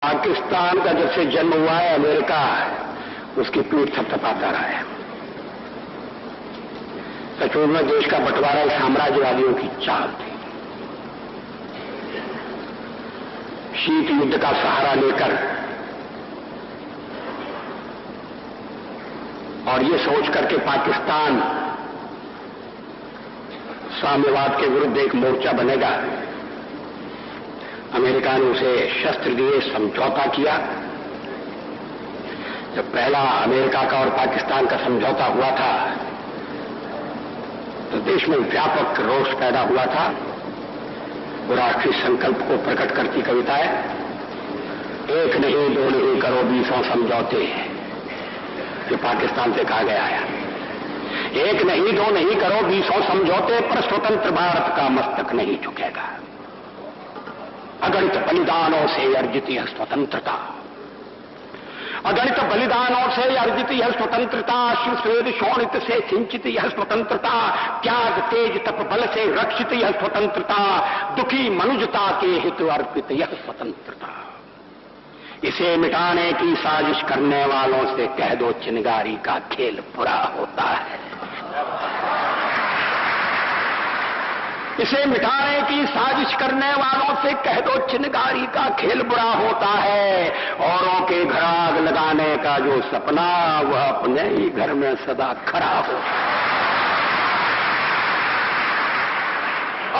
पाकिस्तान का जब से जन्म हुआ है अमेरिका उसकी पीठ थपथपाता रहा है। सचमुच में देश का बंटवारा साम्राज्यवादियों की चाल थी। शीत युद्ध का सहारा लेकर और ये सोच करके पाकिस्तान साम्यवाद के विरुद्ध एक मोर्चा बनेगा, अमेरिका ने उसे शस्त्र दिए, समझौता किया। जब पहला अमेरिका का और पाकिस्तान का समझौता हुआ था तो देश में व्यापक रोष पैदा हुआ था। वो राष्ट्रीय संकल्प को प्रकट करती कविताएं, एक नहीं दो नहीं करो 20 समझौते, जो पाकिस्तान से कहा गया है। एक नहीं दो नहीं करो 20 समझौते पर स्वतंत्र भारत का मस्तक नहीं झुकेगा। अगणित बलिदानों से अर्जित यह स्वतंत्रता, अगणित बलिदानों से अर्जित यह स्वतंत्रता, शिव स्वेद शोणित से सिंचित यह स्वतंत्रता, त्याग तेज तप बल से रक्षित यह स्वतंत्रता, दुखी मनुजता के हित अर्पित यह स्वतंत्रता। इसे मिटाने की साजिश करने वालों से कह दो चिनगारी का खेल बुरा होता है। इसे मिटाने की साजिश करने वालों से कह दो चिनगारी का खेल बुरा होता है। औरों के घर आग लगाने का जो सपना वह अपने ही घर में सदा खड़ा हो।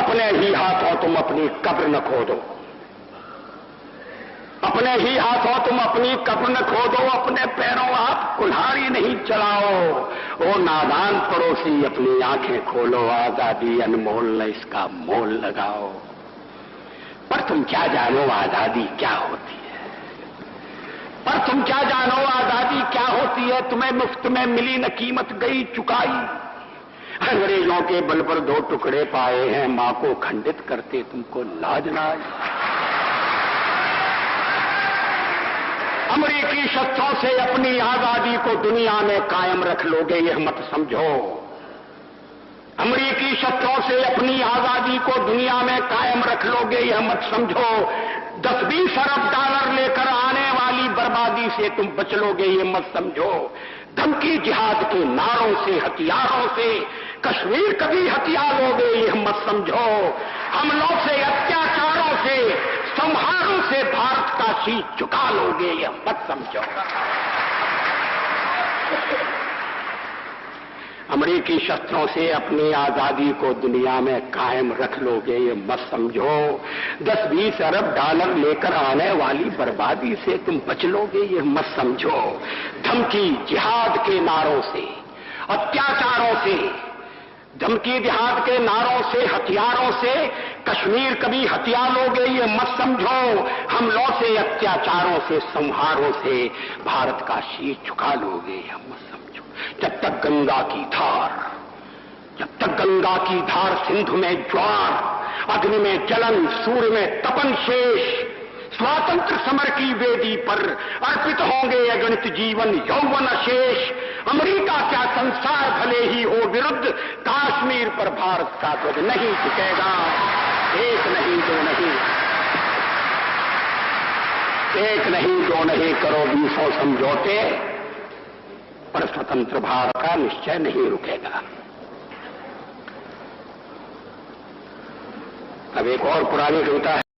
अपने ही हाथों तुम अपनी कब्र न खोदो, अपने ही हाथों तुम अपनी कब्र न खोदो, अपने पैरों आप कुल्हाड़ी नहीं चलाओ। ओ नादान पड़ोसी अपनी आंखें खोलो, आजादी अनमोल न इसका मोल लगाओ। पर तुम क्या जानो आजादी क्या होती है, पर तुम क्या जानो आजादी क्या होती है। तुम्हें मुफ्त में मिली न कीमत गई चुकाई। अंग्रेजों के बल पर 2 टुकड़े पाए हैं, मां को खंडित करते तुमको लाज ना आई। अमेरिकी शस्त्रों से अपनी आजादी को दुनिया में कायम रख लोगे यह मत समझो। अमेरिकी शस्त्रों से अपनी आजादी को दुनिया में कायम रख लोगे यह मत समझो। 10-20 अरब डॉलर लेकर आने वाली बर्बादी से तुम बच लोगे यह मत समझो। धमकी जिहाद के नारों से हथियारों से कश्मीर कभी हथिया लोगे यह मत समझो। हमलों से अत्याचारों से संहारों से भारत का शीश झुका लोगे यह मत समझो। अमेरिकी शस्त्रों से अपनी आजादी को दुनिया में कायम रख लोगे ये मत समझो। 10-20 अरब डॉलर लेकर आने वाली बर्बादी से तुम बच लोगे ये मत समझो। धमकी जिहाद के नारों से अत्याचारों से, धमकी जिहाद के नारों से हथियारों से कश्मीर कभी हथिया लोगे ये मत समझो। हमलों से अत्याचारों से संहारों से भारत का शीश झुका लोगे यह मत समझो। जब तक गंगा की धार, जब तक गंगा की धार सिंधु में ज्वार, अग्नि में जलन, सूर्य में तपन शेष, स्वातंत्र समर की वेदी पर अर्पित होंगे अगणित जीवन यौवन अशेष। अमेरिका क्या संसार भले ही हो विरुद्ध, कश्मीर पर भारत का ध्वज नहीं झुकेगा। एक नहीं दो नहीं, एक नहीं दो नहीं करो 20 समझौते पर स्वतंत्र भारत का निश्चय नहीं रुकेगा। अब एक और पुरानी कविता है।